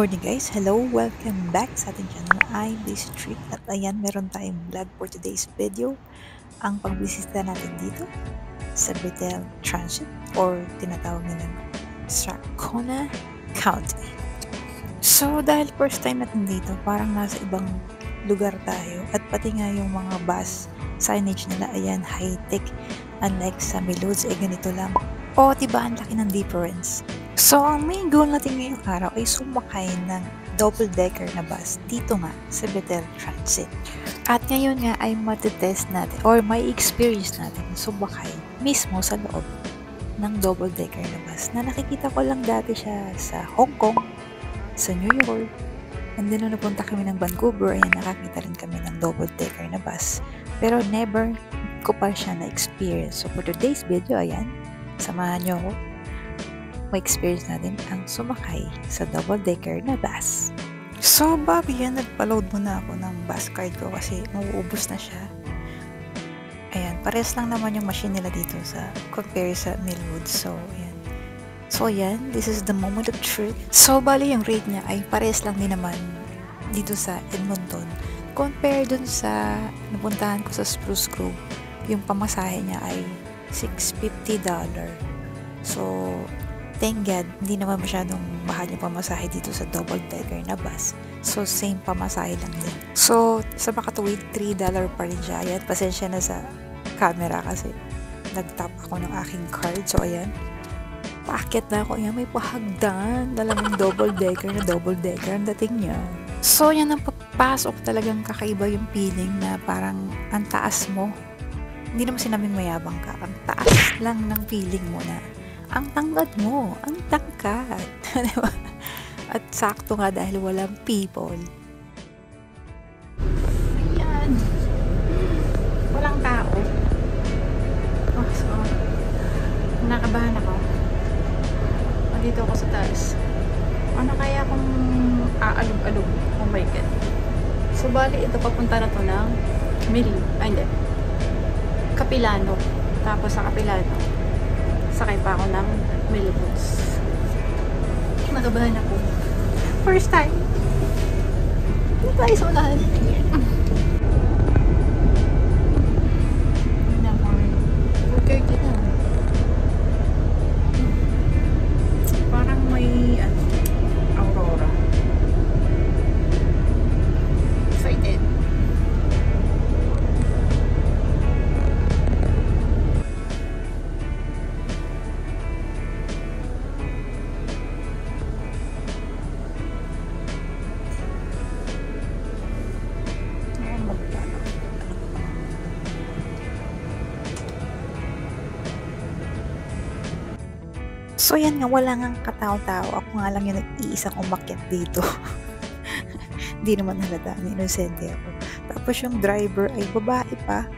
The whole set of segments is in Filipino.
Morning guys! Hello! Welcome back sa ating channel. I'm Daisy Treat at ayan, meron tayong vlog for today's video. Ang pagbisita natin dito sa Bethel Transit or tinatawag nilang Strathcona County. So dahil first time natin dito, parang nasa ibang lugar tayo at pati nga yung mga bus signage nila, ayan, high-tech. Unlike sa Milods, ganito lang. O, diba, ang laki ng difference. So, ang main goal natin ngayong araw ay sumakay ng double-decker na bus dito nga sa Bethel Transit. At ngayon nga ay matitest natin or may experience natin sumakay mismo sa loob ng double-decker na bus na nakikita ko lang dati siya sa Hong Kong, sa New York, and then nung napunta kami ng Vancouver, ayan, nakakita rin kami ng double-decker na bus. Pero never ko pa siya na-experience. So, for today's video, ayan, samahan nyo ako. Ma-experience natin ang sumakay sa double-decker na bus. So, bago yan, nagpa-load muna ako ng bus card ko kasi mauubos na siya. Ayan, pares lang naman yung machine nila dito sa compare sa Millwood. So, ayan. So, ayan, this is the moment of truth. So, bali yung rate niya ay pares lang din naman dito sa Edmonton. Compare dun sa napuntahan ko sa Spruce Grove, yung pamasahe niya ay $650. So, thank God, hindi naman masyadong mahal yung pamasahe dito sa double-decker na bus. So, same pamasahe lang din. So, sa makatuwid, $3 pa rin siya. Ayan, pasensya na sa camera kasi nag-tap ako ng aking card. So, ayan, paakyat na ako. Ayan, may pahagdan. Dalamang double-decker na double-decker ang dating niya. So, yan ang papasok, talagang kakaiba yung feeling na parang ang taas mo. Hindi naman sinabing mayabang ka. Ang taas lang ng feeling mo na ang tangkad mo, ang tangkad. Diba? At sakto nga dahil walang people. Ayan. Walang tao. Oh, so, nakabahan ako. Nandito ako sa taas. Ano kaya kung aalog-alog? Oh my God. So, bali, ito papunta na to ng hindi. Capilano. Tapos sa Capilano, sakay pa ako ng Millwood. Nakabahan ako. First time. Hindi tayo sa unahan. Okay, na. Parang may aurora. Excited. So, yan nga, wala nga katao-tao. Ako nga lang yung nag-iisang umakyat dito. Hindi naman halata, inosente ako. Tapos yung driver ay babae pa.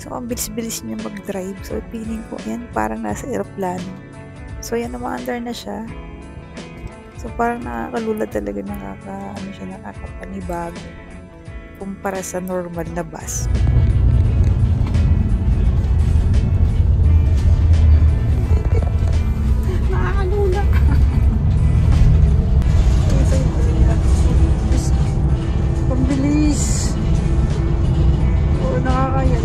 So, ang bilis-bilis niya mag-drive. So, feeling ko, yan, parang nasa aeroplano. So, yan, namaandar na siya. So, parang nakakalula talaga, nakakapanibago kumpara sa normal na bus. Pambilis. Oo, nakakayan.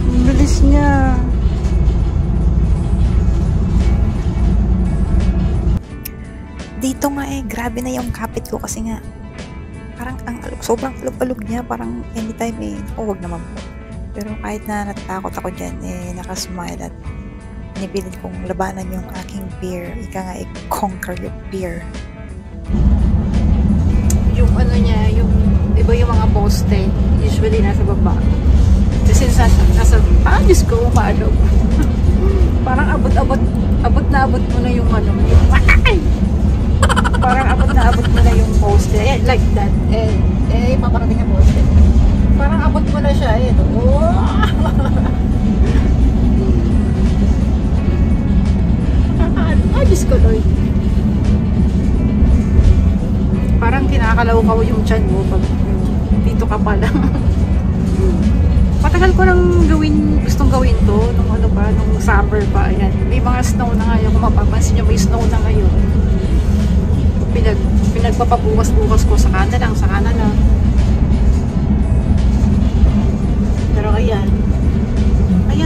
Pambilis niya. Dito nga grabe na yung kapit ko kasi nga parang sobrang alog-alog niya, parang anytime wag naman po. Pero kahit na natakot ako dyan, nakasmile at pinipilit kong labanan yung aking fear. Ika nga, conquer your fear. Yung ano niya, yung, diba yung mga poste, usually nasa baba. Kasi nasa Diyos ko, umaalog. Parang abot na abot mo na yung ano, yung, parang abot mo na yung poste, like that. Paparating ang poste. Parang abot mo na siya, Diyos ko, Lord. Parang kinakalaw-kaw yung tiyan mo pag dito ka pa lang. Matagal ko nang gustong gawin to, nung ano pa, nung summer pa, ayan. May mga snow na ngayon, kung mapapansin nyo, may snow na ngayon. Pinagpapabukas-bukas ko, saka na lang. Pero ayan, may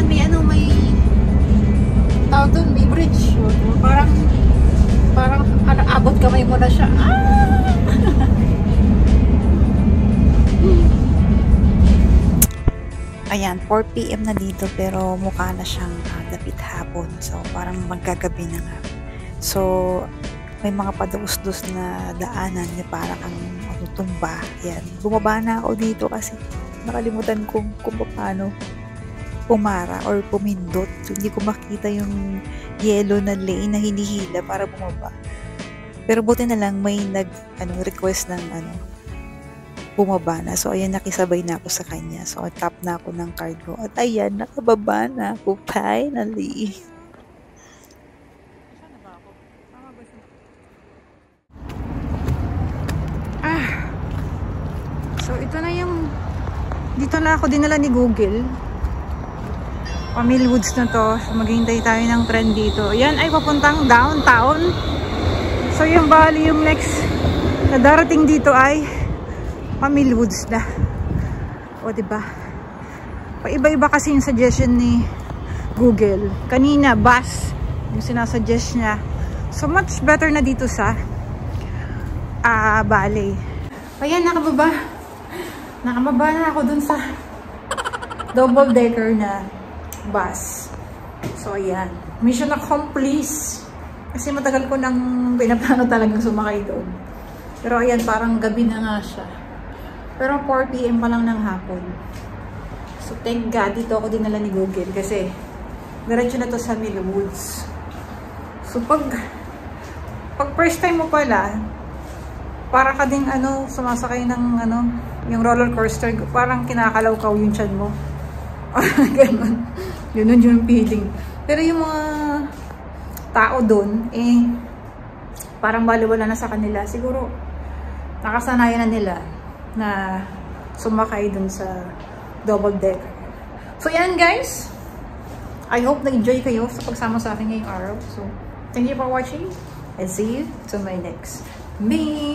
tawag doon, may bridge. Parang abot kamay mo na siya. Ayan, 4 PM na dito pero mukha na siyang dapit hapon. So, parang magkagabi na nga. So, may mga padaus-dus na daanan na parang ang tumba. Ayan, bumaba na ako dito kasi nakalimutan kung paano pumara or pumindot. So, hindi ko makita yung yellow na lane na hinihila para bumaba. Pero buti na lang may request ng bumaba na. So, ayan, nakisabay na ako sa kanya. So, tap na ako ng card ko. At ayan, nakababa na ako finally. So, ito na yung dito na ako dinala ni Google. Pamil Woods na to. So, maghihintay tayo ng trend dito. Yan ay papuntang downtown. So, yung bali yung next na darating dito ay Pamil Woods na. O, diba? Paiba-iba kasi yung suggestion ni Google. Kanina, bus yung sinasuggest niya. So, much better na dito sa Balay. Ayan, nakababa na ako dun sa double-decker na bus. So, ayan. Mission accomplished. Kasi matagal ko nang pinaplano talagang sumakay doon. Pero ayan, parang gabi na nga siya. Pero 4 PM pa lang ng hapon. So, thank God, dito ako dinala ni Google kasi diretso na to sa Mill Woods. So, pag first time mo pala, para ka ding sumasakay ng yung roller coaster, parang kinakalaw-kaw yung tiyan mo. Ganun. Yun yung feeling. Pero yung mga tao doon, parang baliwala na sa kanila. Siguro, nakasanayan na nila na sumakay dun sa double deck. So, yan guys. I hope na-enjoy kayo sa pagsama sa akin ngayong araw. So, thank you for watching and see you to my next video.